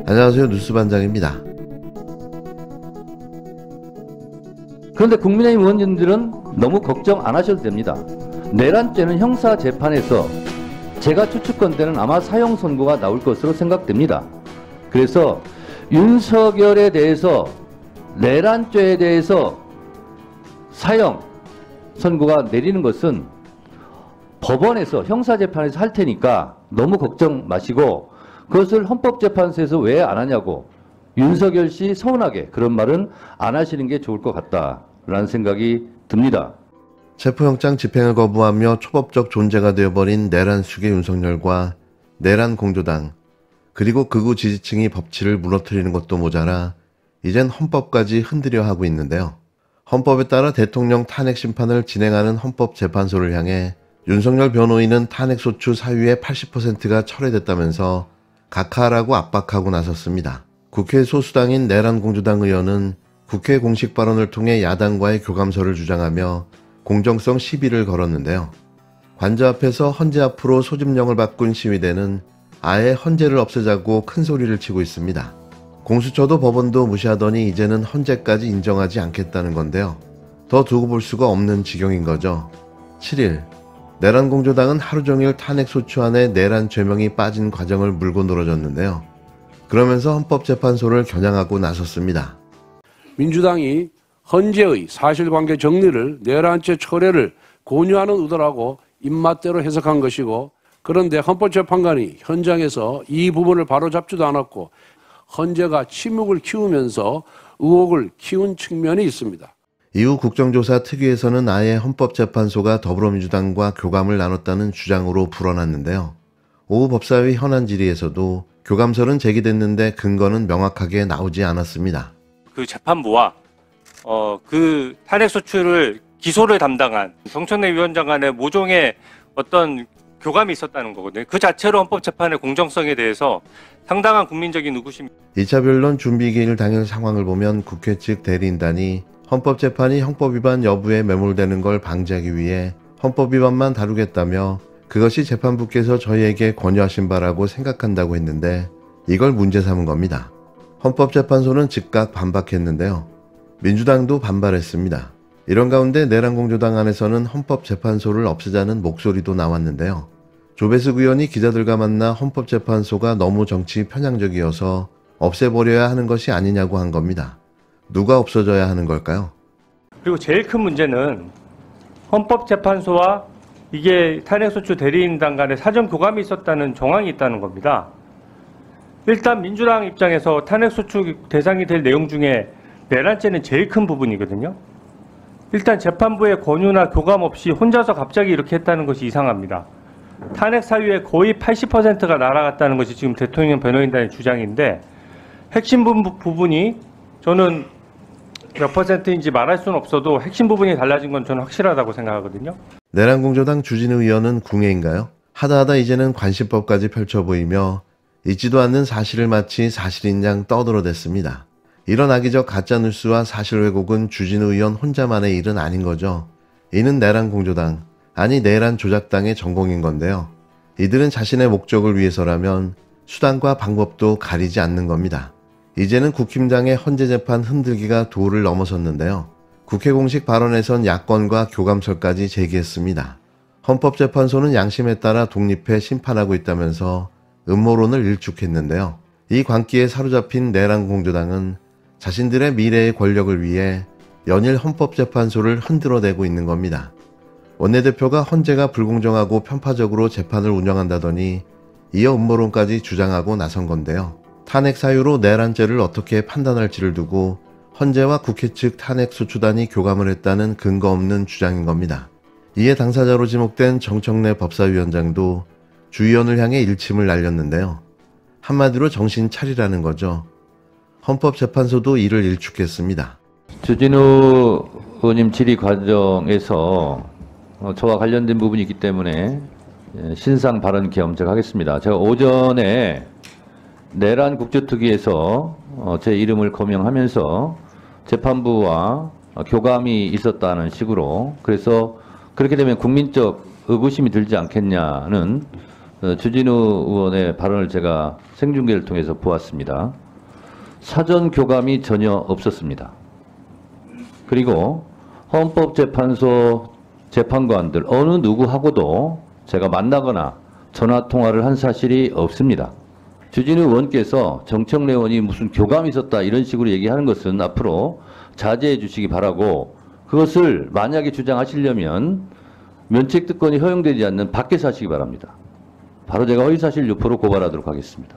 안녕하세요, 뉴스반장입니다. 그런데 국민의힘 의원님들은 너무 걱정 안 하셔도 됩니다. 내란죄는 형사재판에서 제가 추측컨대는 아마 사형 선고가 나올 것으로 생각됩니다. 그래서 윤석열에 대해서 내란죄에 대해서 사형 선고가 내리는 것은 법원에서 형사재판에서 할 테니까 너무 걱정 마시고, 그것을 헌법재판소에서 왜 안 하냐고 윤석열 씨 서운하게 그런 말은 안 하시는 게 좋을 것 같다라는 생각이 듭니다. 체포영장 집행을 거부하며 초법적 존재가 되어버린 내란 수괴 윤석열과 내란 공조당, 그리고 극우 지지층이 법치를 무너뜨리는 것도 모자라 이젠 헌법까지 흔들려 하고 있는데요. 헌법에 따라 대통령 탄핵 심판을 진행하는 헌법재판소를 향해 윤석열 변호인은 탄핵소추 사유의 80%가 철회됐다면서 각하하라고 압박하고 나섰습니다. 국회 소수당인 내란공조당 의원은 국회 공식 발언을 통해 야당과의 교감서를 주장하며 공정성 시비를 걸었는데요. 관저 앞에서 헌재 앞으로 소집령을 바꾼 시위대는 아예 헌재를 없애자고 큰 소리를 치고 있습니다. 공수처도 법원도 무시하더니 이제는 헌재까지 인정하지 않겠다는 건데요. 더 두고 볼 수가 없는 지경인 거죠. 7일 내란공조당은 하루 종일 탄핵소추 안에 내란 죄명이 빠진 과정을 물고 늘어졌는데요. 그러면서 헌법재판소를 겨냥하고 나섰습니다. 민주당이 헌재의 사실관계 정리를 내란죄 철회를 권유하는 의도라고 입맛대로 해석한 것이고, 그런데 헌법재판관이 현장에서 이 부분을 바로잡지도 않았고 헌재가 침묵을 키우면서 의혹을 키운 측면이 있습니다. 이후 국정조사 특위에서는 아예 헌법재판소가 더불어민주당과 교감을 나눴다는 주장으로 불어났는데요. 오후 법사위 현안 질의에서도 교감설은 제기됐는데 근거는 명확하게 나오지 않았습니다. 그 재판부와 그 탄핵소추를 기소를 담당한 정청래 위원장 간의 모종의 어떤 교감이 있었다는 거거든요. 그 자체로 헌법재판의 공정성에 대해서 상당한 국민적인 의구심이. 2차 변론 준비기일 당일 상황을 보면 국회 측 대리인단이 헌법재판이 형법위반 여부에 매몰되는 걸 방지하기 위해 헌법위반만 다루겠다며 그것이 재판부께서 저희에게 권유하신 바라고 생각한다고 했는데 이걸 문제 삼은 겁니다. 헌법재판소는 즉각 반박했는데요. 민주당도 반발했습니다. 이런 가운데 내란공조당 안에서는 헌법재판소를 없애자는 목소리도 나왔는데요. 조배숙 의원이 기자들과 만나 헌법재판소가 너무 정치 편향적이어서 없애버려야 하는 것이 아니냐고 한 겁니다. 누가 없어져야 하는 걸까요? 그리고 제일 큰 문제는 헌법재판소와 이게 탄핵소추 대리인단 간에 사전 교감이 있었다는 정황이 있다는 겁니다. 일단 민주당 입장에서 탄핵소추 대상이 될 내용 중에 내란죄는 제일 큰 부분이거든요. 일단 재판부의 권유나 교감 없이 혼자서 갑자기 이렇게 했다는 것이 이상합니다. 탄핵 사유의 거의 80%가 날아갔다는 것이 지금 대통령 변호인단의 주장인데, 핵심 부분이 저는 몇 퍼센트인지 말할 수는 없어도 핵심 부분이 달라진 건 저는 확실하다고 생각하거든요. 내란공조당 주진우 의원은 궁예인가요? 하다하다 이제는 관심법까지 펼쳐 보이며 있지도 않는 사실을 마치 사실인 양 떠들어댔습니다. 이런 악의적 가짜뉴스와 사실 왜곡은 주진우 의원 혼자만의 일은 아닌 거죠. 이는 내란공조당, 아니 내란 조작당의 전공인 건데요. 이들은 자신의 목적을 위해서라면 수단과 방법도 가리지 않는 겁니다. 이제는 국힘당의 헌재재판 흔들기가 도를 넘어섰는데요. 국회 공식 발언에선 야권과 교감설까지 제기했습니다. 헌법재판소는 양심에 따라 독립해 심판하고 있다면서 음모론을 일축했는데요. 이 광기에 사로잡힌 내란공조당은 자신들의 미래의 권력을 위해 연일 헌법재판소를 흔들어대고 있는 겁니다. 원내대표가 헌재가 불공정하고 편파적으로 재판을 운영한다더니 이어 음모론까지 주장하고 나선 건데요. 탄핵 사유로 내란죄를 어떻게 판단할지를 두고 헌재와 국회 측 탄핵소추단이 교감을 했다는 근거 없는 주장인 겁니다. 이에 당사자로 지목된 정청래 법사위원장도 주 의원을 향해 일침을 날렸는데요. 한마디로 정신 차리라는 거죠. 헌법재판소도 이를 일축했습니다. 주진우 의원님 질의 과정에서 저와 관련된 부분이 있기 때문에 신상 발언 겸 제가 하겠습니다. 제가 오전에 내란 국제특위에서 제 이름을 거명하면서 재판부와 교감이 있었다는 식으로, 그래서 그렇게 되면 국민적 의구심이 들지 않겠냐는 주진우 의원의 발언을 제가 생중계를 통해서 보았습니다. 사전 교감이 전혀 없었습니다. 그리고 헌법재판소 재판관들 어느 누구하고도 제가 만나거나 전화 통화를 한 사실이 없습니다. 주진우 의원께서 정청래 의원이 무슨 교감이 있었다 이런 식으로 얘기하는 것은 앞으로 자제해 주시기 바라고, 그것을 만약에 주장하시려면 면책특권이 허용되지 않는 밖에서 하시기 바랍니다. 바로 제가 허위사실 유포로 고발하도록 하겠습니다.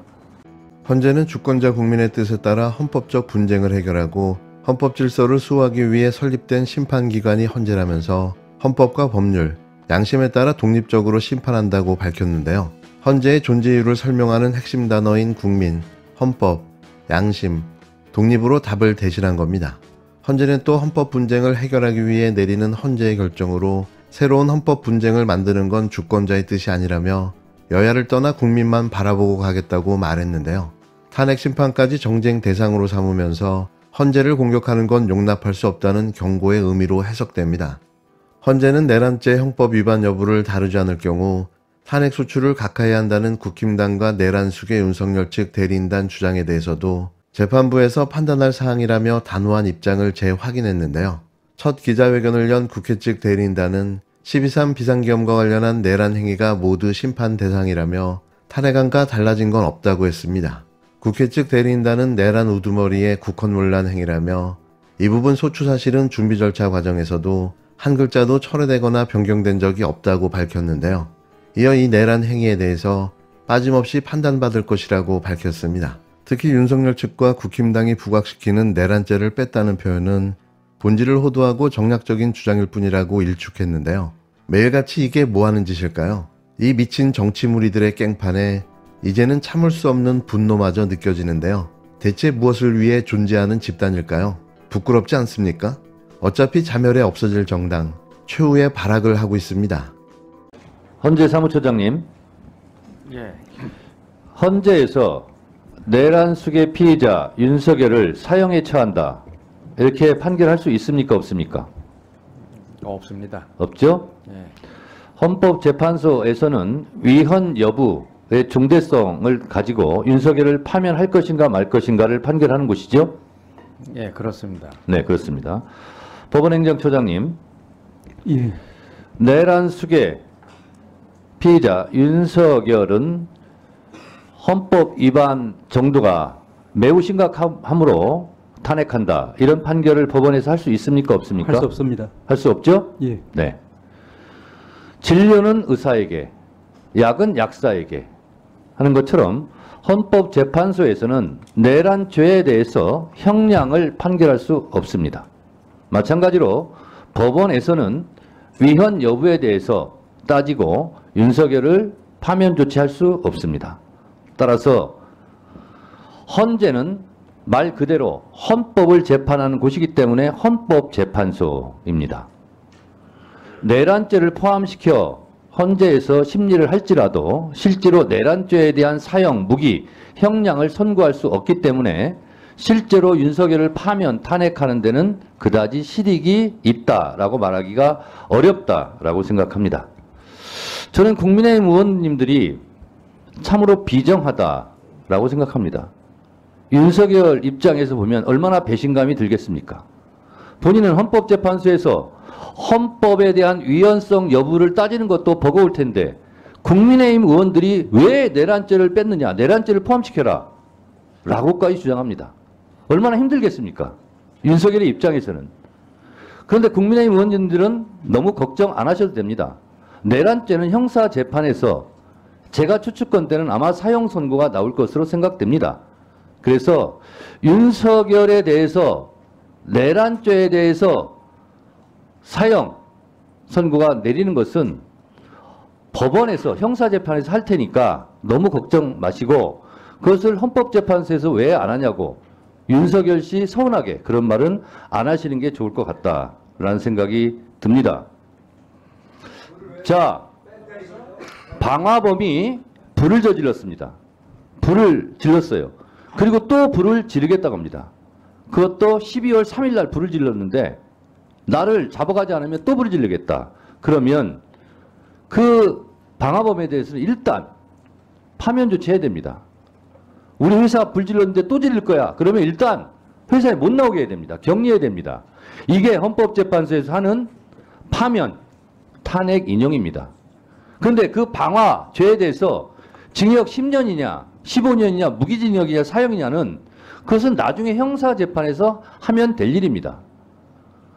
헌재는 주권자 국민의 뜻에 따라 헌법적 분쟁을 해결하고 헌법 질서를 수호하기 위해 설립된 심판기관이 헌재라면서 헌법과 법률, 양심에 따라 독립적으로 심판한다고 밝혔는데요. 헌재의 존재 이유를 설명하는 핵심 단어인 국민, 헌법, 양심, 독립으로 답을 대신한 겁니다. 헌재는 또 헌법 분쟁을 해결하기 위해 내리는 헌재의 결정으로 새로운 헌법 분쟁을 만드는 건 주권자의 뜻이 아니라며 여야를 떠나 국민만 바라보고 가겠다고 말했는데요. 탄핵 심판까지 정쟁 대상으로 삼으면서 헌재를 공격하는 건 용납할 수 없다는 경고의 의미로 해석됩니다. 헌재는 내란죄 형법 위반 여부를 다루지 않을 경우 탄핵 소추를 각하해야 한다는 국힘당과 내란숙의 윤석열 측 대리인단 주장에 대해서도 재판부에서 판단할 사항이라며 단호한 입장을 재확인했는데요. 첫 기자회견을 연 국회 측 대리인단은 12.3 비상계엄과 관련한 내란 행위가 모두 심판 대상이라며 탄핵안과 달라진 건 없다고 했습니다. 국회 측 대리인단은 내란 우두머리의 국헌문란 행위라며 이 부분 소추 사실은 준비 절차 과정에서도 한 글자도 철회되거나 변경된 적이 없다고 밝혔는데요. 이어 이 내란 행위에 대해서 빠짐없이 판단받을 것이라고 밝혔습니다. 특히 윤석열 측과 국힘당이 부각시키는 내란죄를 뺐다는 표현은 본질을 호도하고 정략적인 주장일 뿐이라고 일축했는데요. 매일같이 이게 뭐하는 짓일까요? 이 미친 정치무리들의 깽판에 이제는 참을 수 없는 분노마저 느껴지는데요. 대체 무엇을 위해 존재하는 집단일까요? 부끄럽지 않습니까? 어차피 자멸에 없어질 정당, 최후의 발악을 하고 있습니다. 헌재 사무처장님, 예. 헌재에서 내란 수계 피의자 윤석열을 사형에 처한다, 이렇게 판결할 수 있습니까, 없습니까? 없습니다. 없죠? 예. 헌법재판소에서는 위헌 여부의 중대성을 가지고 윤석열을 파면할 것인가 말 것인가를 판결하는 곳이죠? 예, 그렇습니다. 네, 그렇습니다. 법원행정처장님, 예. 내란 수계 피의자 윤석열은 헌법 위반 정도가 매우 심각하므로 탄핵한다, 이런 판결을 법원에서 할 수 있습니까, 없습니까? 할 수 없습니다. 할 수 없죠? 예. 네. 진료는 의사에게, 약은 약사에게 하는 것처럼 헌법재판소에서는 내란죄에 대해서 형량을 판결할 수 없습니다. 마찬가지로 법원에서는 위헌 여부에 대해서 따지고 윤석열을 파면 조치할 수 없습니다. 따라서 헌재는 말 그대로 헌법을 재판하는 곳이기 때문에 헌법재판소입니다. 내란죄를 포함시켜 헌재에서 심리를 할지라도 실제로 내란죄에 대한 사형, 무기, 형량을 선고할 수 없기 때문에 실제로 윤석열을 파면, 탄핵하는 데는 그다지 실익이 있다라고 말하기가 어렵다라고 생각합니다. 저는 국민의힘 의원님들이 참으로 비정하다라고 생각합니다. 윤석열 입장에서 보면 얼마나 배신감이 들겠습니까? 본인은 헌법재판소에서 헌법에 대한 위헌성 여부를 따지는 것도 버거울 텐데 국민의힘 의원들이 왜 내란죄를 뺐느냐, 내란죄를 포함시켜라 라고까지 주장합니다. 얼마나 힘들겠습니까? 윤석열의 입장에서는. 그런데 국민의힘 의원님들은 너무 걱정 안 하셔도 됩니다. 내란죄는 형사재판에서 제가 추측컨 때는 아마 사형 선고가 나올 것으로 생각됩니다. 그래서 윤석열에 대해서, 내란죄에 대해서 사형 선고가 내리는 것은 법원에서, 형사재판에서 할 테니까 너무 걱정 마시고, 그것을 헌법재판소에서 왜 안 하냐고 윤석열 씨 서운하게 그런 말은 안 하시는 게 좋을 것 같다라는 생각이 듭니다. 자, 방화범이 불을 저질렀습니다. 불을 질렀어요. 그리고 또 불을 지르겠다고 합니다. 그것도 12월 3일 날 불을 질렀는데 나를 잡아가지 않으면 또 불을 지르겠다. 그러면 그 방화범에 대해서는 일단 파면 조치해야 됩니다. 우리 회사 불질렀는데 또 질릴 거야. 그러면 일단 회사에 못 나오게 해야 됩니다. 격리해야 됩니다. 이게 헌법재판소에서 하는 파면, 탄핵 인용입니다. 그런데 그 방화죄에 대해서 징역 10년이냐, 15년이냐, 무기징역이냐, 사형이냐는 그것은 나중에 형사재판에서 하면 될 일입니다.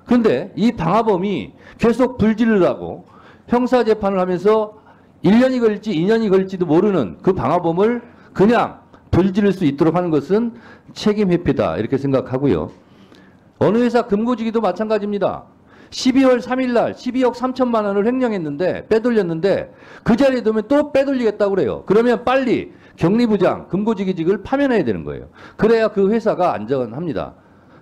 그런데 이 방화범이 계속 불질르라고 형사재판을 하면서 1년이 걸릴지 2년이 걸릴지도 모르는 그 방화범을 그냥 불지를 수 있도록 하는 것은 책임 회피다 이렇게 생각하고요. 어느 회사 금고지기도 마찬가지입니다. 12월 3일 날 12억 3천만 원을 횡령했는데 빼돌렸는데 그 자리에 두면 또 빼돌리겠다고 그래요. 그러면 빨리 격리부장 금고지기직을 파면해야 되는 거예요. 그래야 그 회사가 안전합니다.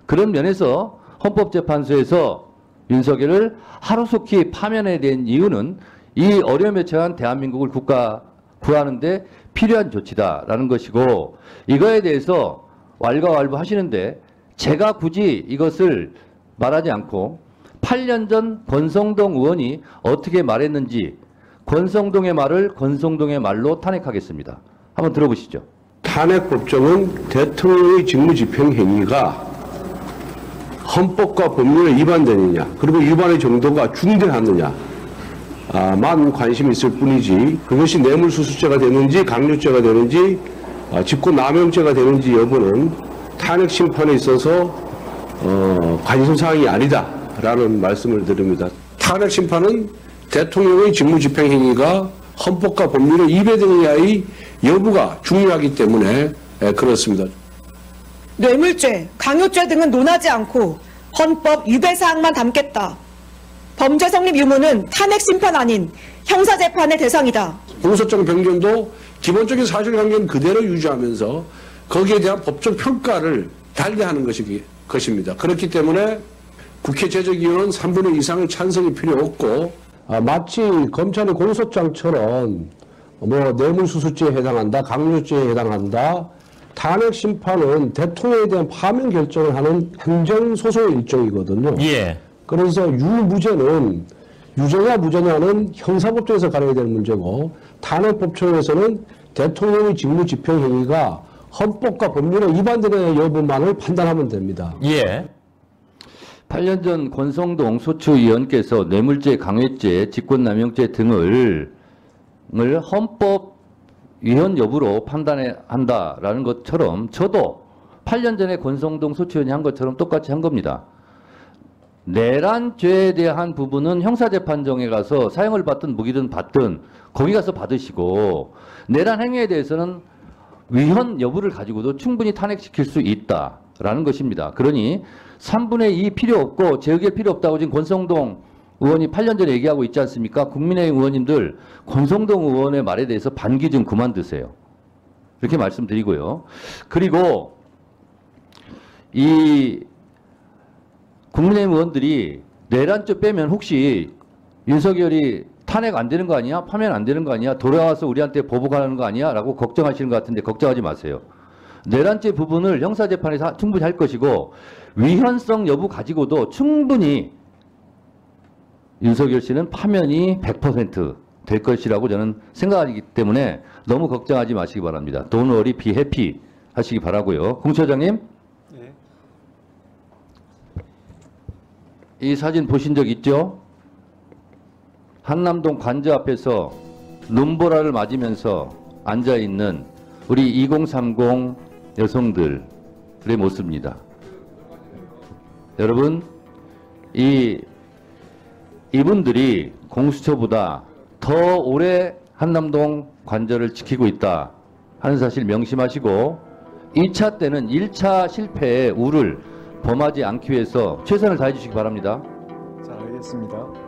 그런 면에서 헌법재판소에서 윤석열을 하루속히 파면해야 된 이유는 이 어려움에 처한 대한민국을 구하는데 필요한 조치다라는 것이고, 이거에 대해서 왈가왈부 하시는데 제가 굳이 이것을 말하지 않고 8년 전 권성동 의원이 어떻게 말했는지 권성동의 말을 권성동의 말로 탄핵하겠습니다. 한번 들어보시죠. 탄핵 법정은 대통령의 직무집행행위가 헌법과 법률에 위반되느냐, 그리고 위반의 정도가 중대하느냐 만 관심이 있을 뿐이지, 그것이 뇌물수수죄가 되는지 강요죄가 되는지 직권남용죄가 되는지 여부는 탄핵 심판에 있어서 관심사항이 아니다라는 말씀을 드립니다. 탄핵 심판은 대통령의 직무집행행위가 헌법과 법률에 위배되느냐의 여부가 중요하기 때문에 그렇습니다. 뇌물죄, 강요죄 등은 논하지 않고 헌법 위배사항만 담겠다. 범죄 성립 유무는 탄핵 심판 아닌 형사재판의 대상이다. 공소장 변경도 기본적인 사실관계는 그대로 유지하면서 거기에 대한 법적 평가를 달리하는 것입니다. 그렇기 때문에 국회 제적위원은 3분의 2 이상의 찬성이 필요 없고, 마치 검찰의 공소장처럼 뇌물수수죄에 해당한다, 강요죄에 해당한다, 탄핵 심판은 대통령에 대한 파면 결정을 하는 행정소송의 일종이거든요. 예. 그래서 유무죄는 유죄냐 무죄냐는 형사법정에서 가려야 되는 문제고, 탄핵법정에서는 대통령의 직무집행행위가 헌법과 법률에 위반되는 여부만을 판단하면 됩니다. 예. 8년 전 권성동 소추위원께서 뇌물죄, 강요죄, 직권남용죄 등을 헌법 위헌 여부로 판단한다라는 것처럼 저도 8년 전에 권성동 소추위원이 한 것처럼 똑같이 한 겁니다. 내란죄에 대한 부분은 형사재판정에 가서 사형을 받든 무기든 받든 거기 가서 받으시고, 내란 행위에 대해서는 위헌 여부를 가지고도 충분히 탄핵시킬 수 있다라는 것입니다. 그러니 3분의 2 필요 없고 재의결 필요 없다고 지금 권성동 의원이 8년 전에 얘기하고 있지 않습니까? 국민의힘 의원님들 권성동 의원의 말에 대해서 반기 좀 그만 드세요. 이렇게 말씀드리고요. 그리고 이 국민의힘 의원들이 내란죄 빼면 혹시 윤석열이 탄핵 안 되는 거 아니야? 파면 안 되는 거 아니야? 돌아와서 우리한테 보복하는 거 아니야? 라고 걱정하시는 것 같은데 걱정하지 마세요. 내란죄 부분을 형사재판에서 충분히 할 것이고, 위헌성 여부 가지고도 충분히 윤석열 씨는 파면이 100% 될 것이라고 저는 생각하기 때문에 너무 걱정하지 마시기 바랍니다. Don't worry, be happy 하시기 바라고요. 공 처장님. 네. 이 사진 보신 적 있죠? 한남동 관저 앞에서 눈보라를 맞으면서 앉아있는 우리 2030 여성들의 모습입니다. 여러분, 이분들이 공수처보다 더 오래 한남동 관저를 지키고 있다 하는 사실 명심하시고, 2차 때는 1차 실패의 우를 범하지 않기 위해서 최선을 다해 주시기 바랍니다. 자, 알겠습니다.